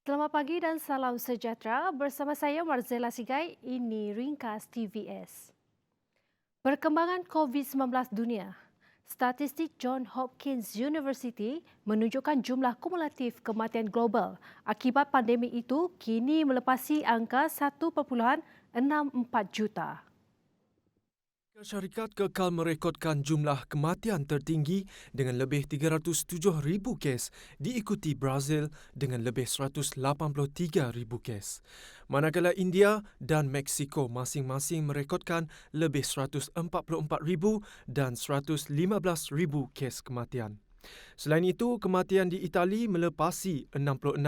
Selamat pagi dan salam sejahtera. Bersama saya Marzela Sigai, ini Ringkas TVS. Perkembangan COVID-19 dunia. Statistik Johns Hopkins University menunjukkan jumlah kumulatif kematian global akibat pandemik itu kini melepasi angka 1,64 juta. Syarikat kekal merekodkan jumlah kematian tertinggi dengan lebih 307,000 kes, diikuti Brazil dengan lebih 183,000 kes. Manakala India dan Meksiko masing-masing merekodkan lebih 144,000 dan 115,000 kes kematian. Selain itu, kematian di Itali melepasi 66,000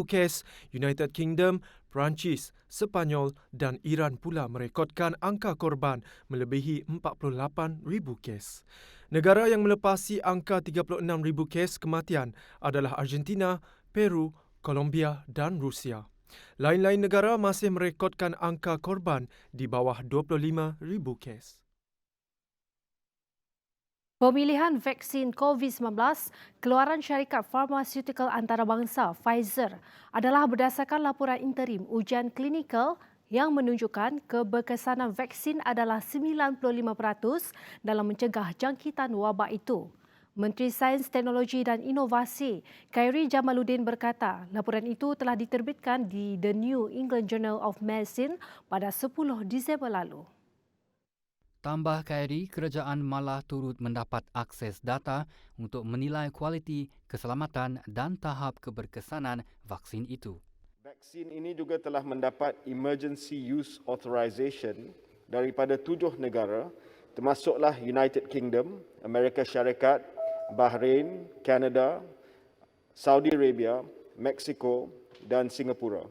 kes, United Kingdom, Perancis, Sepanyol dan Iran pula merekodkan angka korban melebihi 48,000 kes. Negara yang melepasi angka 36,000 kes kematian adalah Argentina, Peru, Colombia dan Rusia. Lain-lain negara masih merekodkan angka korban di bawah 25,000 kes. Pemilihan vaksin COVID-19 keluaran syarikat farmaseutical antarabangsa Pfizer adalah berdasarkan laporan interim ujian klinikal yang menunjukkan keberkesanan vaksin adalah 95% dalam mencegah jangkitan wabak itu. Menteri Sains, Teknologi dan Inovasi Khairi Jamaluddin berkata laporan itu telah diterbitkan di The New England Journal of Medicine pada 10 Disember lalu. Tambah Khairi, kerajaan malah turut mendapat akses data untuk menilai kualiti, keselamatan dan tahap keberkesanan vaksin itu. Vaksin ini juga telah mendapat Emergency Use Authorization daripada 7 negara, termasuklah United Kingdom, Amerika Syarikat, Bahrain, Kanada, Saudi Arabia, Meksiko dan Singapura.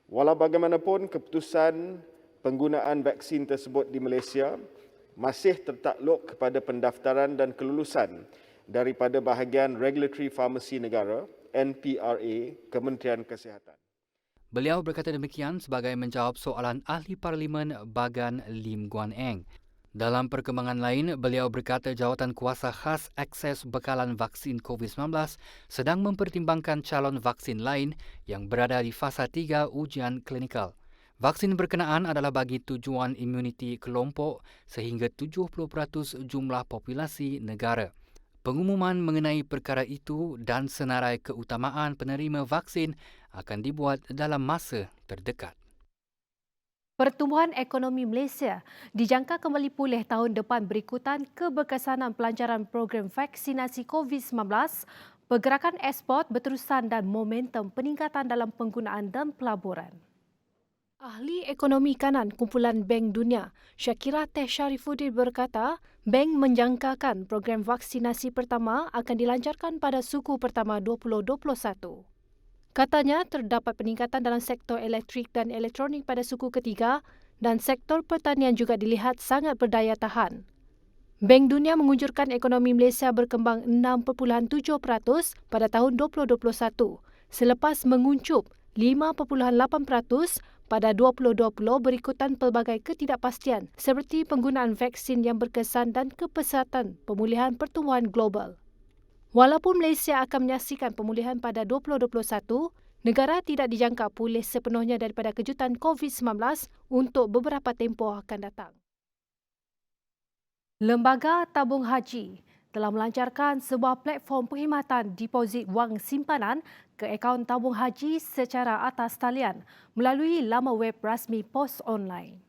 Walau bagaimanapun, keputusan penggunaan vaksin tersebut di Malaysia masih tertakluk kepada pendaftaran dan kelulusan daripada bahagian Regulatory Pharmacy Negara, NPRA, Kementerian Kesihatan. Beliau berkata demikian sebagai menjawab soalan Ahli Parlimen Bagan Lim Guan Eng. Dalam perkembangan lain, beliau berkata jawatan kuasa khas akses bekalan vaksin COVID-19 sedang mempertimbangkan calon vaksin lain yang berada di fasa 3 ujian klinikal. Vaksin berkenaan adalah bagi tujuan imuniti kelompok sehingga 70% jumlah populasi negara. Pengumuman mengenai perkara itu dan senarai keutamaan penerima vaksin akan dibuat dalam masa terdekat. Pertumbuhan ekonomi Malaysia dijangka kembali pulih tahun depan berikutan keberkesanan pelancaran program vaksinasi COVID-19, pergerakan ekspor berterusan dan momentum peningkatan dalam penggunaan dan pelaburan. Ahli Ekonomi Kanan Kumpulan Bank Dunia, Syakira Teh Sharifuddin berkata, bank menjangkakan program vaksinasi pertama akan dilancarkan pada suku pertama 2021. Katanya terdapat peningkatan dalam sektor elektrik dan elektronik pada suku ketiga dan sektor pertanian juga dilihat sangat berdaya tahan. Bank Dunia mengunjurkan ekonomi Malaysia berkembang 6.7% pada tahun 2021 selepas menguncup 5.8% pada 2020 berikutan pelbagai ketidakpastian seperti penggunaan vaksin yang berkesan dan kepesatan pemulihan pertumbuhan global. Walaupun Malaysia akan menyaksikan pemulihan pada 2021, negara tidak dijangka pulih sepenuhnya daripada kejutan COVID-19 untuk beberapa tempoh akan datang. Lembaga Tabung Haji telah melancarkan sebuah platform perkhidmatan deposit wang simpanan ke akaun tabung haji secara atas talian melalui laman web rasmi Pos Online.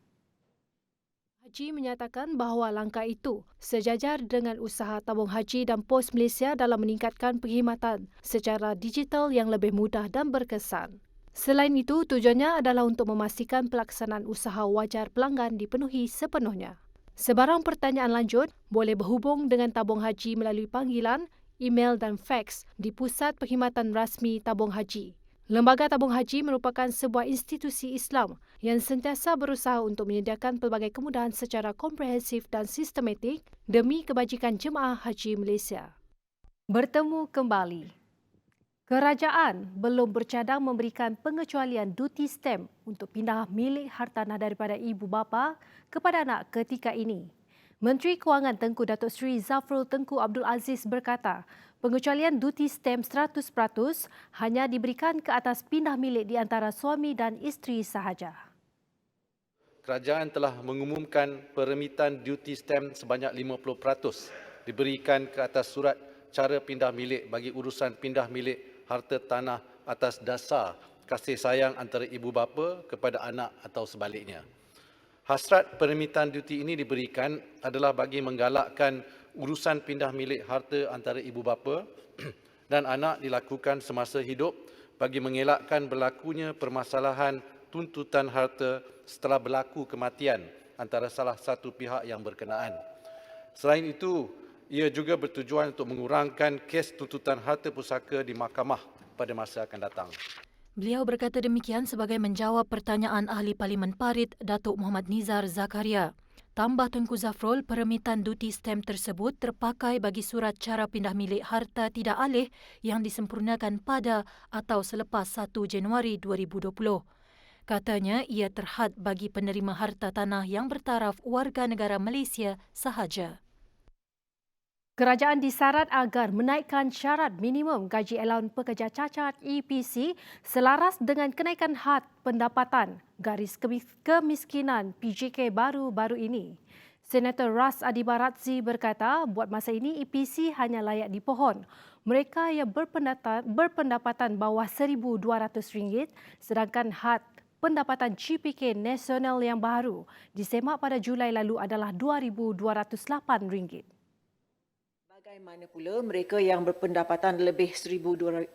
Haji menyatakan bahawa langkah itu sejajar dengan usaha tabung haji dan Pos Malaysia dalam meningkatkan perkhidmatan secara digital yang lebih mudah dan berkesan. Selain itu, tujuannya adalah untuk memastikan pelaksanaan usaha wajar pelanggan dipenuhi sepenuhnya. Sebarang pertanyaan lanjut boleh berhubung dengan tabung haji melalui panggilan, email dan fax di Pusat Perkhidmatan Rasmi Tabung Haji. Lembaga Tabung Haji merupakan sebuah institusi Islam yang sentiasa berusaha untuk menyediakan pelbagai kemudahan secara komprehensif dan sistematik demi kebajikan jemaah haji Malaysia. Bertemu kembali. Kerajaan belum bercadang memberikan pengecualian duty stamp untuk pindah milik hartanah daripada ibu bapa kepada anak ketika ini. Menteri Kewangan Tengku Datuk Seri Zafrul Tengku Abdul Aziz berkata, pengecualian duti stem 100% hanya diberikan ke atas pindah milik di antara suami dan isteri sahaja. Kerajaan telah mengumumkan peremitan duty stamp sebanyak 50% diberikan ke atas surat cara pindah milik bagi urusan pindah milik harta tanah atas dasar kasih sayang antara ibu bapa kepada anak atau sebaliknya. Hasrat peremitan duty ini diberikan adalah bagi menggalakkan urusan pindah milik harta antara ibu bapa dan anak dilakukan semasa hidup bagi mengelakkan berlakunya permasalahan tuntutan harta setelah berlaku kematian antara salah satu pihak yang berkenaan. Selain itu, ia juga bertujuan untuk mengurangkan kes tuntutan harta pusaka di mahkamah pada masa akan datang. Beliau berkata demikian sebagai menjawab pertanyaan Ahli Parlimen Parit Datuk Muhammad Nizar Zakaria. Tambah Tengku Zafrul, peremitan duty stamp tersebut terpakai bagi surat cara pindah milik harta tidak alih yang disempurnakan pada atau selepas 1 Januari 2020. Katanya ia terhad bagi penerima harta tanah yang bertaraf warga negara Malaysia sahaja. Kerajaan disarat agar menaikkan syarat minimum gaji allowance pekerja cacat EPC selaras dengan kenaikan had pendapatan garis kemiskinan PJK baru-baru ini. Senator Ras Adibaratzi berkata buat masa ini EPC hanya layak dipohon mereka yang berpendapatan bawah RM1,200 sedangkan had pendapatan GPK nasional yang baru disemak pada Julai lalu adalah RM2,208. Bagaimana pula mereka yang berpendapatan lebih 1,200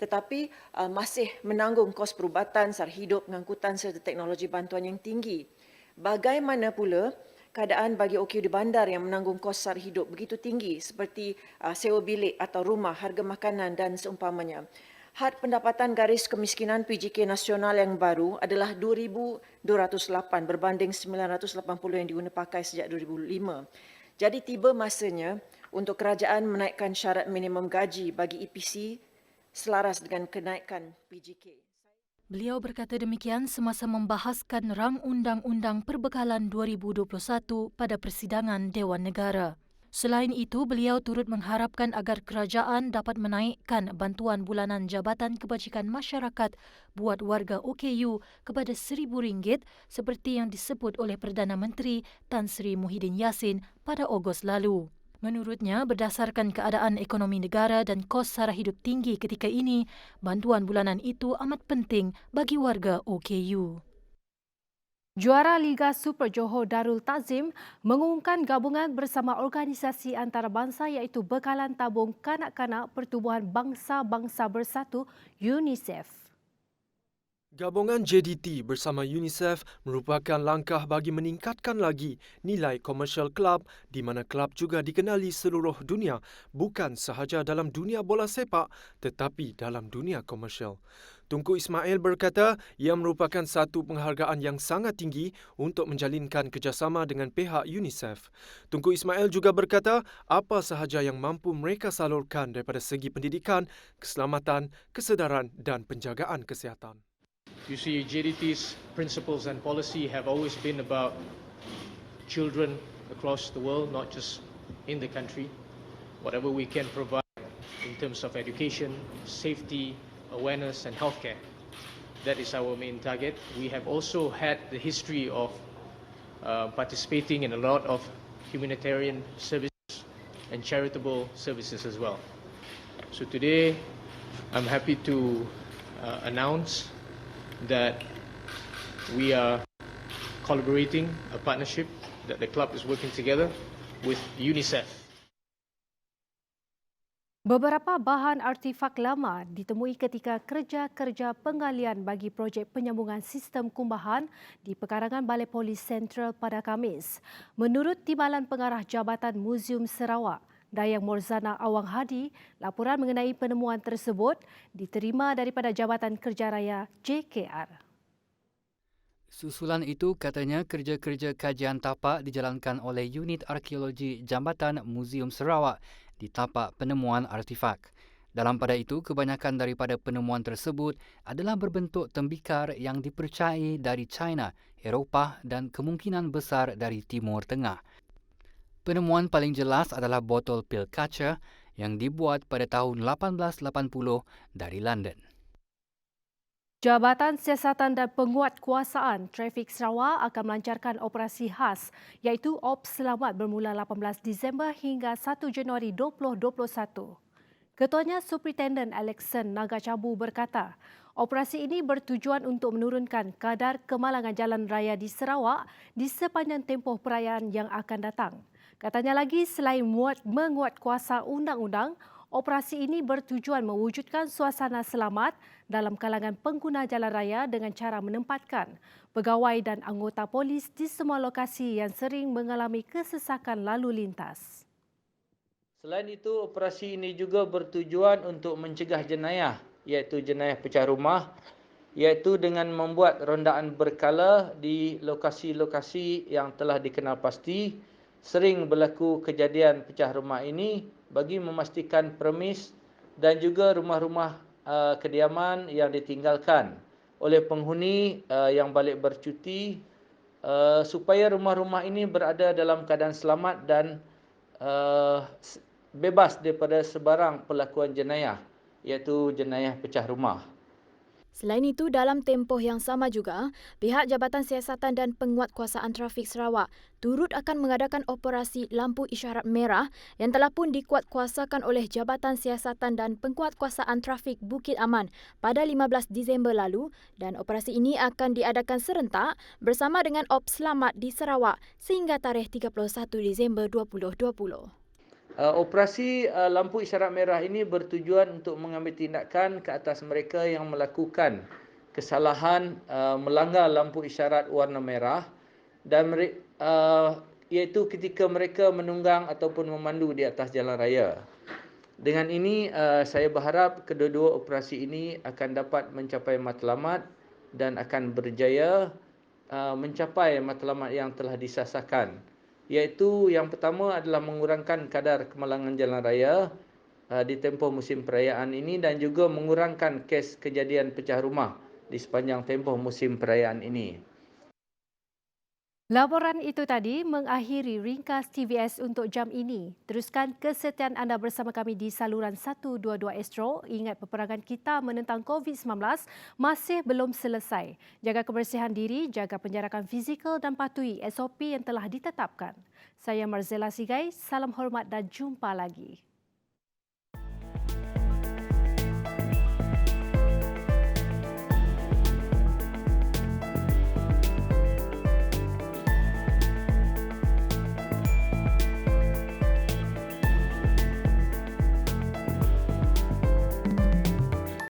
tetapi masih menanggung kos perubatan, sara hidup, pengangkutan serta teknologi bantuan yang tinggi. Bagaimana pula keadaan bagi OKU di bandar yang menanggung kos sara hidup begitu tinggi seperti sewa bilik atau rumah, harga makanan dan seumpamanya. Had pendapatan garis kemiskinan PJK nasional yang baru adalah 2,208 berbanding 980 yang diguna pakai sejak 2005. Jadi tiba masanya untuk kerajaan menaikkan syarat minimum gaji bagi EPC selaras dengan kenaikan PJK. Beliau berkata demikian semasa membahaskan rang Undang-Undang Perbekalan 2021 pada persidangan Dewan Negara. Selain itu, beliau turut mengharapkan agar kerajaan dapat menaikkan bantuan bulanan Jabatan Kebajikan Masyarakat buat warga OKU kepada RM1,000 seperti yang disebut oleh Perdana Menteri Tan Sri Muhyiddin Yassin pada Ogos lalu. Menurutnya, berdasarkan keadaan ekonomi negara dan kos sara hidup tinggi ketika ini, bantuan bulanan itu amat penting bagi warga OKU. Juara Liga Super Johor Darul Takzim mengumumkan gabungan bersama organisasi antarabangsa iaitu Bekalan Tabung Kanak-Kanak Pertubuhan Bangsa-Bangsa Bersatu UNICEF. Gabungan JDT bersama UNICEF merupakan langkah bagi meningkatkan lagi nilai komersial kelab di mana kelab juga dikenali seluruh dunia bukan sahaja dalam dunia bola sepak tetapi dalam dunia komersial. Tunku Ismail berkata ia merupakan satu penghargaan yang sangat tinggi untuk menjalinkan kerjasama dengan pihak UNICEF. Tunku Ismail juga berkata apa sahaja yang mampu mereka salurkan daripada segi pendidikan, keselamatan, kesedaran dan penjagaan kesihatan. You see, JDT's principles and policy have always been about children across the world, not just in the country. Whatever we can provide in terms of education, safety, awareness and healthcare, that is our main target. We have also had the history of participating in a lot of humanitarian services and charitable services as well. So today, I'm happy to announce that we are collaborating, a partnership that the club is working together with UNICEF. Beberapa bahan artifak lama ditemui ketika kerja-kerja penggalian bagi projek penyambungan sistem kumbahan di pekarangan Balai Polis Sentral pada Khamis. Menurut Timbalan Pengarah Jabatan Muzium Sarawak, Dayang Morzana Awang Hadi, laporan mengenai penemuan tersebut diterima daripada Jabatan Kerja Raya JKR. Susulan itu katanya kerja-kerja kajian tapak dijalankan oleh Unit Arkeologi Jambatan Muzium Sarawak di tapak penemuan artifak. Dalam pada itu, kebanyakan daripada penemuan tersebut adalah berbentuk tembikar yang dipercayai dari China, Eropah dan kemungkinan besar dari Timur Tengah. Penemuan paling jelas adalah botol pil kaca yang dibuat pada tahun 1880 dari London. Jabatan Siasatan dan Penguatkuasaan Trafik Sarawak akan melancarkan operasi khas iaitu Ops Selamat bermula 18 Disember hingga 1 Januari 2021. Ketuanya Superintendent Alexson Nagacabu berkata, operasi ini bertujuan untuk menurunkan kadar kemalangan jalan raya di Sarawak di sepanjang tempoh perayaan yang akan datang. Katanya lagi, selain menguatkuasa undang-undang, operasi ini bertujuan mewujudkan suasana selamat dalam kalangan pengguna jalan raya dengan cara menempatkan pegawai dan anggota polis di semua lokasi yang sering mengalami kesesakan lalu lintas. Selain itu, operasi ini juga bertujuan untuk mencegah jenayah, iaitu jenayah pecah rumah, iaitu dengan membuat rondaan berkala di lokasi-lokasi yang telah dikenal pasti sering berlaku kejadian pecah rumah ini bagi memastikan premis dan juga rumah-rumah kediaman yang ditinggalkan oleh penghuni yang balik bercuti supaya rumah-rumah ini berada dalam keadaan selamat dan bebas daripada sebarang pelakuan jenayah, iaitu jenayah pecah rumah. Selain itu, dalam tempoh yang sama juga, pihak Jabatan Siasatan dan Penguatkuasaan Trafik Sarawak turut akan mengadakan operasi lampu isyarat merah yang telah pun dikuatkuasakan oleh Jabatan Siasatan dan Penguatkuasaan Trafik Bukit Aman pada 15 Disember lalu dan operasi ini akan diadakan serentak bersama dengan Ops Selamat di Sarawak sehingga tarikh 31 Disember 2020. Operasi lampu isyarat merah ini bertujuan untuk mengambil tindakan ke atas mereka yang melakukan kesalahan melanggar lampu isyarat warna merah dan iaitu ketika mereka menunggang ataupun memandu di atas jalan raya. Dengan ini saya berharap kedua-dua operasi ini akan dapat mencapai matlamat dan akan berjaya mencapai matlamat yang telah disasarkan. Iaitu yang pertama adalah mengurangkan kadar kemalangan jalan raya di tempoh musim perayaan ini dan juga mengurangkan kes kejadian pecah rumah di sepanjang tempoh musim perayaan ini. Laporan itu tadi mengakhiri ringkas TVS untuk jam ini. Teruskan kesetiaan anda bersama kami di saluran 122 Astro. Ingat, peperangan kita menentang COVID-19 masih belum selesai. Jaga kebersihan diri, jaga penjarakan fizikal dan patuhi SOP yang telah ditetapkan. Saya Marzela Sigai, salam hormat dan jumpa lagi.